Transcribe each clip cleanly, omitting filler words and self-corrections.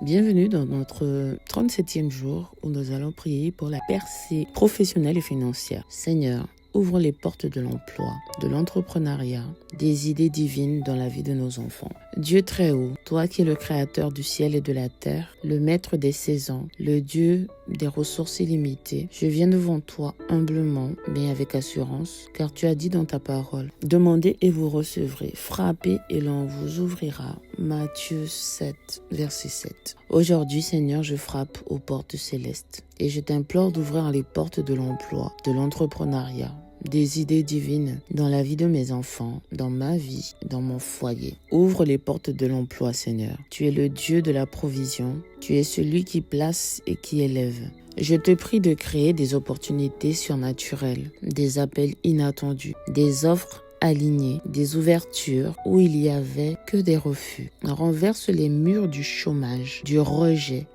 Bienvenue dans notre 37e jour où nous allons prier pour la percée professionnelle et financière. Seigneur, ouvre les portes de l'emploi, de l'entrepreneuriat, des idées divines dans la vie de nos enfants. Dieu très haut, toi qui es le créateur du ciel et de la terre, le maître des saisons, le Dieu des ressources illimitées, je viens devant toi humblement, mais avec assurance, car tu as dit dans ta parole, demandez et vous recevrez, frappez et l'on vous ouvrira. Matthieu 7, verset 7. Aujourd'hui, Seigneur, je frappe aux portes célestes et je t'implore d'ouvrir les portes de l'emploi, de l'entrepreneuriat, des idées divines dans la vie de mes enfants, dans ma vie, dans mon foyer. Ouvre les portes de l'emploi, Seigneur. Tu es le Dieu de la provision. Tu es celui qui place et qui élève. Je te prie de créer des opportunités surnaturelles, des appels inattendus, des offres alignées, des ouvertures où il y avait que des refus. Renverse les murs du chômage, du rejet,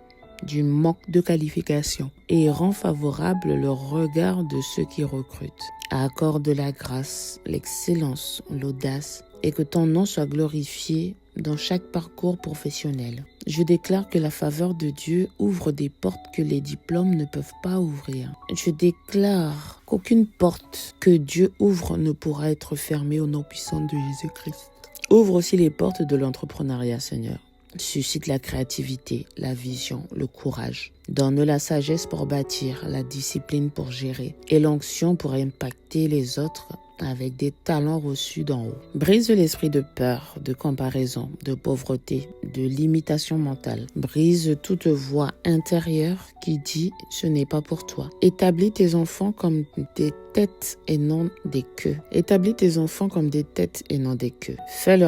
du manque de qualification et rend favorable le regard de ceux qui recrutent. Accorde la grâce, l'excellence, l'audace et que ton nom soit glorifié dans chaque parcours professionnel. Je déclare que la faveur de Dieu ouvre des portes que les diplômes ne peuvent pas ouvrir. Je déclare qu'aucune porte que Dieu ouvre ne pourra être fermée au nom puissant de Jésus-Christ. Ouvre aussi les portes de l'entrepreneuriat, Seigneur. Suscite la créativité, la vision, le courage. Donne la sagesse pour bâtir, la discipline pour gérer et l'onction pour impacter les autres avec des talents reçus d'en haut. Brise l'esprit de peur, de comparaison, de pauvreté, de limitation mentale. Brise toute voix intérieure qui dit « ce n'est pas pour toi ». Établis tes enfants comme des têtes et non des queues. Établis tes enfants comme des têtes et non des queues. Fais-les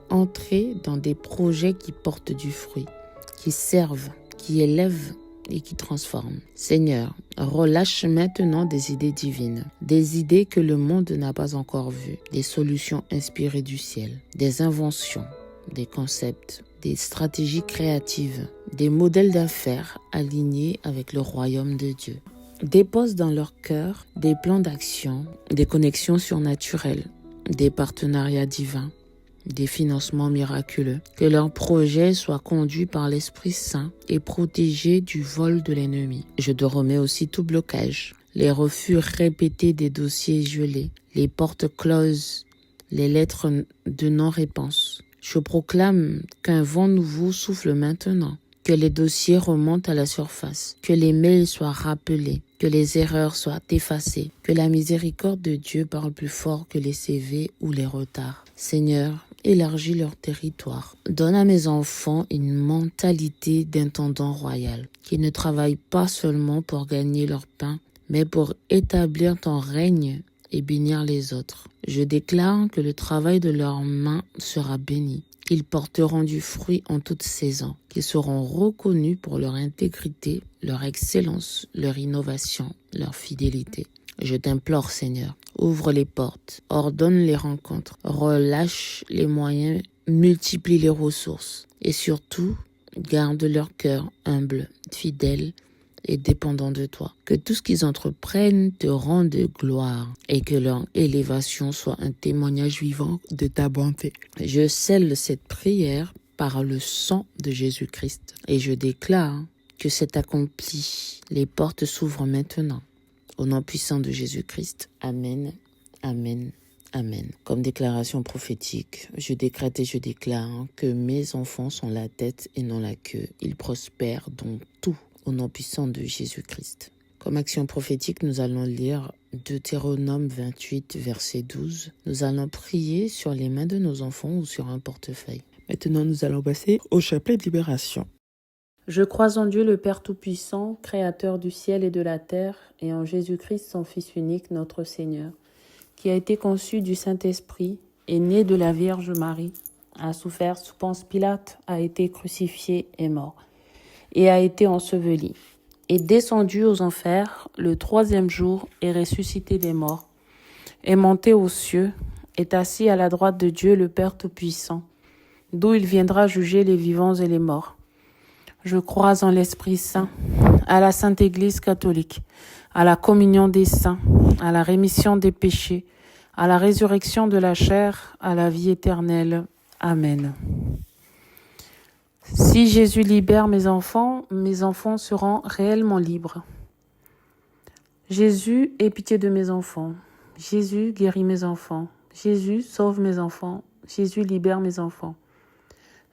entrer dans des projets qui portent du fruit, qui servent, qui élèvent et qui transforment. Seigneur, relâche maintenant des idées divines, des idées que le monde n'a pas encore vues, des solutions inspirées du ciel, des inventions, des concepts, des stratégies créatives, des modèles d'affaires alignés avec le royaume de Dieu. Dépose dans leur cœur des plans d'action, des connexions surnaturelles, des partenariats divins, des financements miraculeux, que leurs projets soient conduits par l'Esprit Saint et protégés du vol de l'ennemi. Je te remets aussi tout blocage, les refus répétés des dossiers gelés, les portes closes, les lettres de non-réponse. Je proclame qu'un vent nouveau souffle maintenant, que les dossiers remontent à la surface, que les mails soient rappelés, que les erreurs soient effacées, que la miséricorde de Dieu parle plus fort que les CV ou les retards. Seigneur, élargis leur territoire. Donne à mes enfants une mentalité d'intendant royal, qui ne travaillent pas seulement pour gagner leur pain, mais pour établir ton règne et bénir les autres. Je déclare que le travail de leurs mains sera béni. Ils porteront du fruit en toute saison, qu'ils seront reconnus pour leur intégrité, leur excellence, leur innovation, leur fidélité. Je t'implore, Seigneur, ouvre les portes, ordonne les rencontres, relâche les moyens, multiplie les ressources et surtout, garde leur cœur humble, fidèle et dépendant de toi. Que tout ce qu'ils entreprennent te rende gloire et que leur élévation soit un témoignage vivant de ta bonté. Je scelle cette prière par le sang de Jésus-Christ et je déclare que c'est accompli. Les portes s'ouvrent maintenant. Au nom puissant de Jésus-Christ. Amen, amen, amen. Comme déclaration prophétique, je décrète et je déclare que mes enfants sont la tête et non la queue. Ils prospèrent dans tout. Au nom puissant de Jésus-Christ. Comme action prophétique, nous allons lire Deutéronome 28, verset 12. Nous allons prier sur les mains de nos enfants ou sur un portefeuille. Maintenant, nous allons passer au chapelet de libération. Je crois en Dieu le Père Tout-Puissant, Créateur du ciel et de la terre, et en Jésus-Christ, son Fils unique, notre Seigneur, qui a été conçu du Saint-Esprit, est né de la Vierge Marie, a souffert sous Ponce Pilate, a été crucifié et mort, et a été enseveli, est descendu aux enfers, le 3e jour est ressuscité des morts, est monté aux cieux, est assis à la droite de Dieu le Père Tout-Puissant, d'où il viendra juger les vivants et les morts. Je crois en l'Esprit Saint, à la Sainte Église catholique, à la communion des saints, à la rémission des péchés, à la résurrection de la chair, à la vie éternelle. Amen. Si Jésus libère mes enfants seront réellement libres. Jésus, aie pitié de mes enfants. Jésus, guéris mes enfants. Jésus, sauve mes enfants. Jésus, libère mes enfants.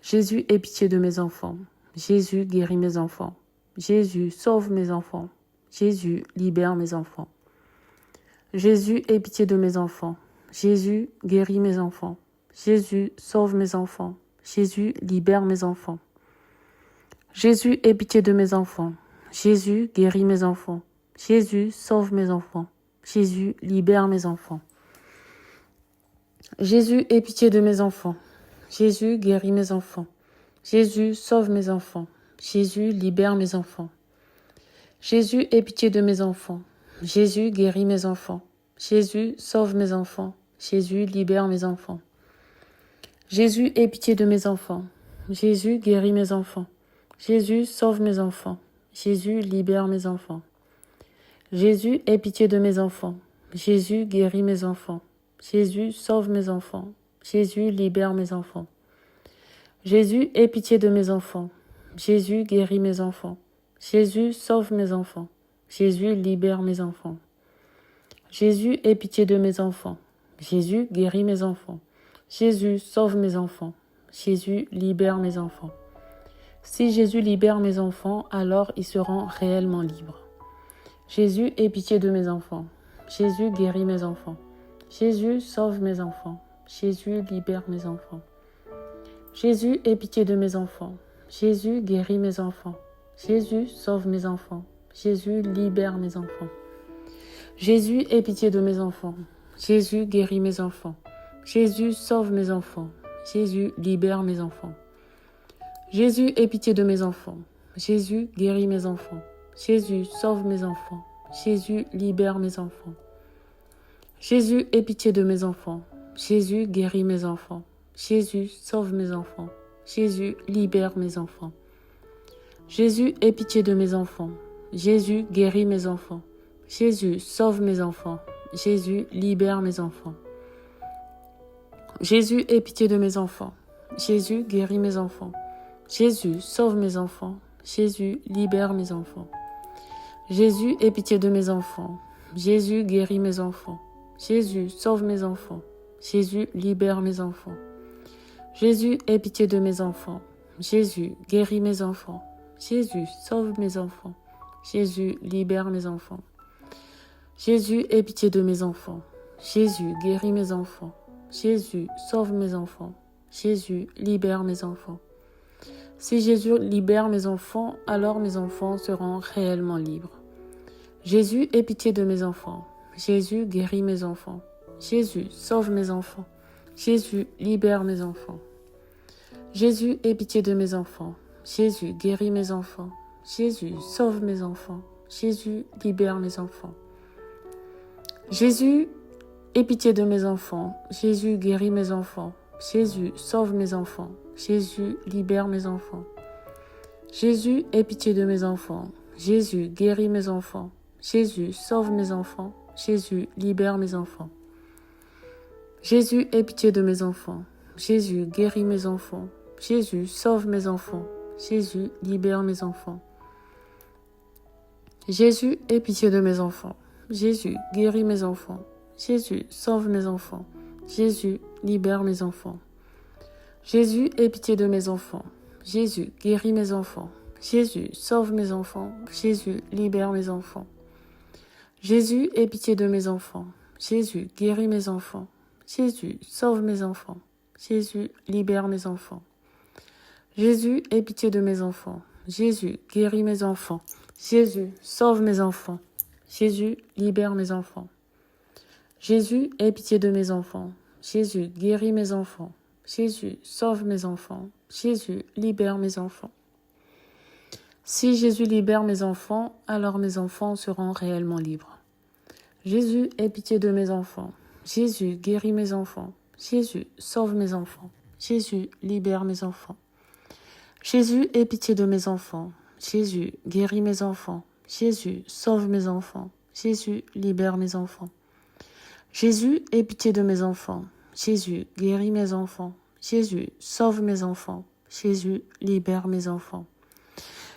Jésus, aie pitié de mes enfants. Jésus, guéris mes enfants. Jésus, sauve mes enfants. Jésus, libère mes enfants. Jésus, aie pitié de mes enfants. Jésus, guéris mes enfants. Jésus, sauve mes enfants. Jésus, libère mes enfants. Jésus, aie pitié de mes enfants. Jésus, guéris mes enfants. Jésus, sauve mes enfants. Jésus, libère mes enfants. Jésus, aie pitié de mes enfants. Jésus, guéris mes enfants. Jésus, sauve mes enfants. Jésus, libère mes enfants. Jésus, aie pitié de mes enfants. Jésus, guéris mes enfants. Jésus, sauve mes enfants. Jésus, libère mes enfants. Jésus, aie pitié de mes enfants. Jésus, guéris mes enfants. Jésus, sauve mes enfants. Jésus, libère mes enfants. Jésus, aie pitié de mes enfants. Jésus, guéris mes enfants. Jésus, sauve mes enfants. Jésus, libère mes enfants. Jésus, aie pitié de mes enfants. Jésus, guéris mes enfants. Jésus, sauve mes enfants. Jésus, libère mes enfants. Jésus, aie pitié de mes enfants. Jésus, guéris mes enfants. Jésus, sauve mes enfants. Jésus, libère mes enfants. Si Jésus libère mes enfants, alors ils seront réellement libres. Jésus, aie pitié de mes enfants. Jésus, guéris mes enfants. Jésus, sauve mes enfants. Jésus, libère mes enfants. Jésus, aie pitié de mes enfants. Jésus, guéris mes enfants. Jésus, sauve mes enfants. Jésus, libère mes enfants. Jésus, aie pitié de mes enfants. Jésus, guéris mes enfants. Jésus, sauve mes enfants. Jésus, libère mes enfants. Jésus, aie pitié de mes enfants. Jésus, guéris mes enfants. Jésus, sauve mes enfants. Jésus, libère mes enfants. Jésus, aie pitié de mes enfants. Jésus, guéris mes enfants. Jésus, sauve mes enfants. Jésus, libère mes enfants. Jésus, aie pitié de mes enfants. Jésus, guéris mes enfants. Jésus, sauve mes enfants. Jésus, libère mes enfants. Jésus, aie pitié de mes enfants. Jésus, guéris mes enfants. Jésus, sauve mes enfants. Jésus, libère mes enfants. Jésus, aie pitié de mes enfants. Jésus, guéris mes enfants. Jésus, sauve mes enfants. Jésus, libère mes enfants. Jésus, aie pitié de mes enfants. Jésus, guéris mes enfants. Jésus, sauve mes enfants. Jésus, libère mes enfants. Jésus, aie pitié de mes enfants. Jésus, guéris mes enfants. Jésus, sauve mes enfants. Jésus, libère mes enfants. Si Jésus libère mes enfants, alors mes enfants seront réellement libres. Jésus, aie pitié de mes enfants. Jésus, guéris mes enfants. Jésus, sauve mes enfants. Jésus, libère mes enfants. Jésus, aie pitié de mes enfants. Jésus, guéris mes enfants. Jésus, sauve mes enfants. Jésus, libère mes enfants. Jésus, aie pitié de mes enfants. Jésus, guéris mes enfants. Jésus, sauve mes enfants. Jésus, libère mes enfants. Jésus, aie pitié de mes enfants. Jésus, guéris mes enfants. Jésus, sauve mes enfants. Jésus, libère mes enfants. Jésus, aie pitié de mes enfants. Jésus, guéris mes enfants. Jésus, sauve mes enfants. Jésus, libère mes enfants. Jésus, aie pitié de mes enfants. Jésus, guéris mes enfants. Jésus, sauve mes enfants. Jésus, libère mes enfants. Jésus, aie pitié de mes enfants. Jésus, guéris mes enfants. Jésus, sauve mes enfants. Jésus, libère mes enfants. Jésus, aie pitié de mes enfants. Jésus, guéris mes enfants. Jésus, sauve mes enfants. Jésus, libère mes enfants. Jésus, aie pitié de mes enfants. Jésus, guéris mes enfants. Jésus, sauve mes enfants. Jésus, libère mes enfants. Jésus, aie pitié de mes enfants. Jésus, guéris mes enfants. Jésus, sauve mes enfants. Jésus, libère mes enfants. Si Jésus libère mes enfants, alors mes enfants seront réellement libres. Jésus, aie pitié de mes enfants. Jésus, guéris mes enfants. Jésus, sauve mes enfants. Jésus, libère mes enfants. Jésus, aie pitié de mes enfants. Jésus, guéris mes enfants. Jésus, sauve mes enfants. Jésus, libère mes enfants. Jésus, aie pitié de mes enfants. Jésus, guéris mes enfants. Jésus, sauve mes enfants. Jésus, libère mes enfants.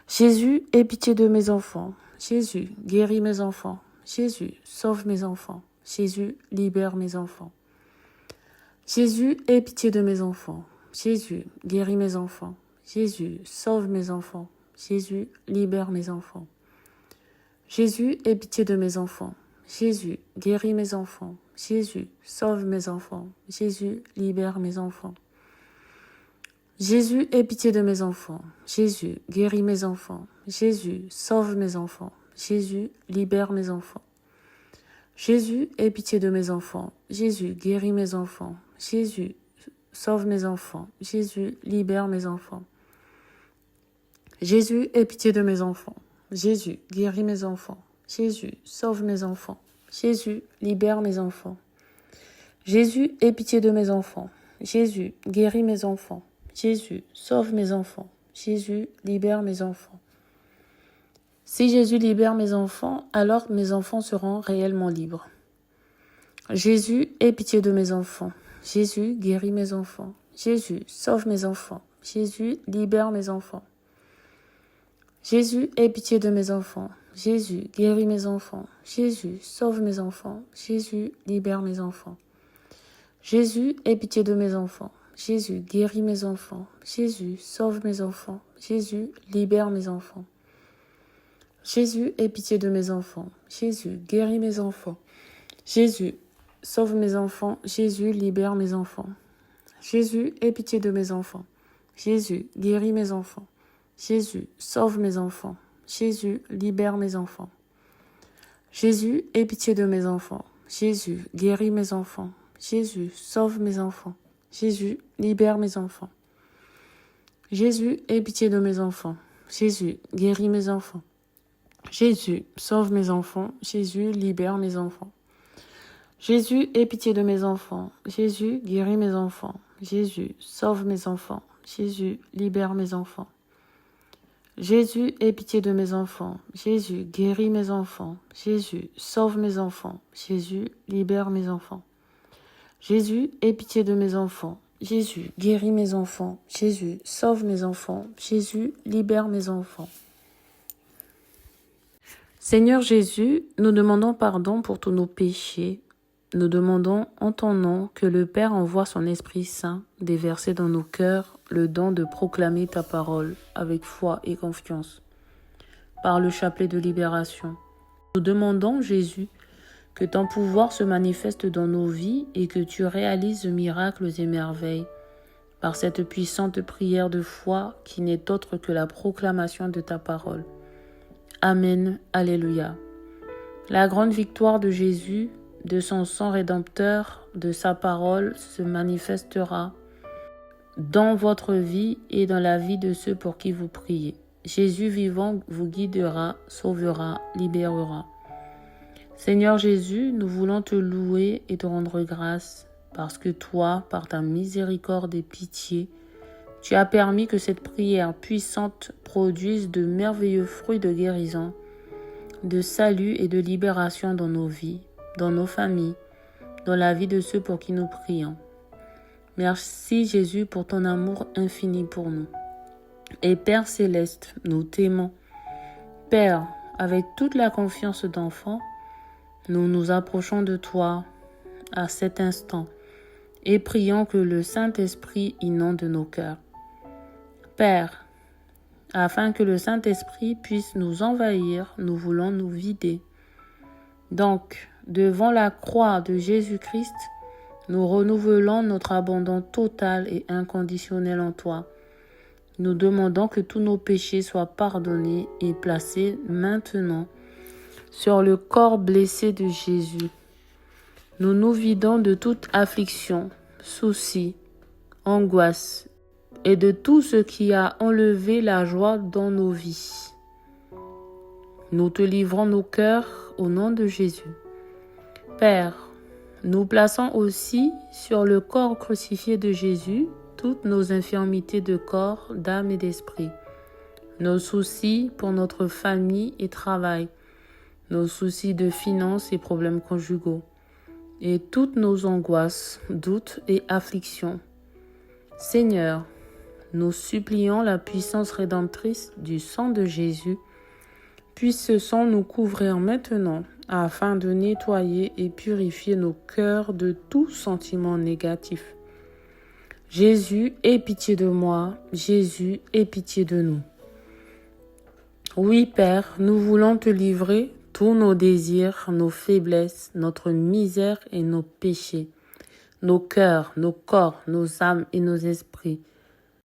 Jésus, aie pitié de mes enfants. Jésus, guéris mes enfants. Jésus, sauve mes enfants. Jésus, libère mes enfants. Jésus, aie pitié de mes enfants. Jésus, guéris mes enfants. Jésus, sauve mes enfants. Jésus, libère mes enfants. Jésus, aie pitié de mes enfants. Jésus, guéris mes enfants. Jésus, sauve mes enfants. Jésus, libère mes enfants. Jésus, aie pitié de mes enfants. Jésus, guéris mes enfants. Jésus, sauve mes enfants. Jésus, libère mes enfants. Jésus, aie pitié de mes enfants. Jésus, guéris mes enfants. Jésus, sauve mes enfants. Jésus, libère mes enfants. Jésus, aie pitié de mes enfants. Jésus, guéris mes enfants. Jésus, sauve mes enfants. Jésus, libère mes enfants. Jésus, aie pitié de mes enfants. Jésus, guéris mes enfants. Jésus, sauve mes enfants. Jésus, libère mes enfants. Si Jésus libère mes enfants, alors mes enfants seront réellement libres. Jésus, aie pitié de mes enfants. Jésus, guéris mes enfants. Jésus, sauve mes enfants. Jésus, libère mes enfants. Jésus, aie pitié de mes enfants. Jésus, guéris mes enfants. Jésus, sauve mes enfants. Jésus, libère mes enfants. Jésus, aie pitié de mes enfants. Jésus, guéris mes enfants. Jésus, sauve mes enfants. Jésus, libère mes enfants. Jésus, aie pitié de mes enfants. Jésus, guéris mes enfants. Jésus, sauve mes enfants. Jésus, libère mes enfants. Jésus, aie pitié de mes enfants. Jésus, guéris mes enfants. Jésus, sauve mes enfants. Jésus, libère mes enfants. Jésus, aie pitié de mes enfants. Jésus, guéris mes enfants. Jésus, sauve mes enfants. Jésus, libère mes enfants. Jésus, aie pitié de mes enfants. Jésus, guéris mes enfants. Jésus, sauve mes enfants. Jésus, libère mes enfants. Jésus, aie pitié de mes enfants. Jésus, guéris mes enfants. Jésus, sauve mes enfants. Jésus, libère mes enfants. Jésus, aie pitié de mes enfants. Jésus, guéris mes enfants. Jésus, sauve mes enfants. Jésus, libère mes enfants. Jésus, aie pitié de mes enfants. Jésus, guéris mes enfants. Jésus, sauve mes enfants. Jésus, libère mes enfants. Seigneur Jésus, nous demandons pardon pour tous nos péchés. Nous demandons en ton nom que le Père envoie son Esprit Saint déverser dans nos cœurs le don de proclamer ta parole avec foi et confiance. Par le chapelet de libération, nous demandons, Jésus, que ton pouvoir se manifeste dans nos vies et que tu réalises miracles et merveilles par cette puissante prière de foi qui n'est autre que la proclamation de ta parole. Amen. Alléluia. La grande victoire de Jésus, de son sang rédempteur, de sa parole se manifestera dans votre vie et dans la vie de ceux pour qui vous priez. Jésus vivant vous guidera, sauvera, libérera. Seigneur Jésus, nous voulons te louer et te rendre grâce parce que toi, par ta miséricorde et pitié, tu as permis que cette prière puissante produise de merveilleux fruits de guérison, de salut et de libération dans nos vies, dans nos familles, dans la vie de ceux pour qui nous prions. Merci Jésus pour ton amour infini pour nous. Et Père Céleste, nous t'aimons. Père, avec toute la confiance d'enfant, nous nous approchons de toi à cet instant et prions que le Saint-Esprit inonde nos cœurs. Père, afin que le Saint-Esprit puisse nous envahir, nous voulons nous vider. Donc, devant la croix de Jésus-Christ, nous renouvelons notre abandon total et inconditionnel en toi. Nous demandons que tous nos péchés soient pardonnés et placés maintenant sur le corps blessé de Jésus. Nous nous vidons de toute affliction, souci, angoisse et de tout ce qui a enlevé la joie dans nos vies. Nous te livrons nos cœurs au nom de Jésus. Père, nous plaçons aussi sur le corps crucifié de Jésus toutes nos infirmités de corps, d'âme et d'esprit, nos soucis pour notre famille et travail, nos soucis de finances et problèmes conjugaux, et toutes nos angoisses, doutes et afflictions. Seigneur, nous supplions la puissance rédemptrice du sang de Jésus. Puisse ce sang nous couvrir maintenant afin de nettoyer et purifier nos cœurs de tout sentiment négatif. Jésus, aie pitié de moi. Jésus, aie pitié de nous. Oui, Père, nous voulons te livrer tous nos désirs, nos faiblesses, notre misère et nos péchés, nos cœurs, nos corps, nos âmes et nos esprits,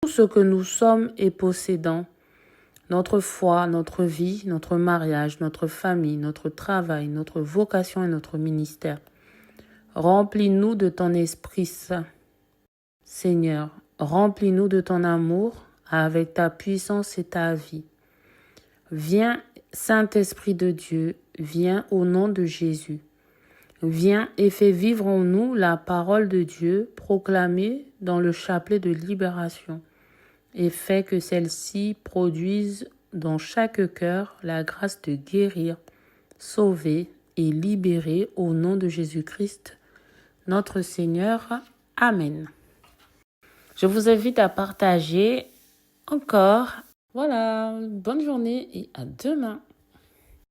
tout ce que nous sommes et possédons, notre foi, notre vie, notre mariage, notre famille, notre travail, notre vocation et notre ministère. Remplis-nous de ton Esprit Saint. Seigneur, remplis-nous de ton amour avec ta puissance et ta vie. Viens, Saint-Esprit de Dieu, viens au nom de Jésus. Viens et fais vivre en nous la parole de Dieu proclamée dans le chapelet de libération et fais que celle-ci produise dans chaque cœur la grâce de guérir, sauver et libérer au nom de Jésus-Christ, notre Seigneur. Amen. Je vous invite à partager encore. Voilà, bonne journée et à demain.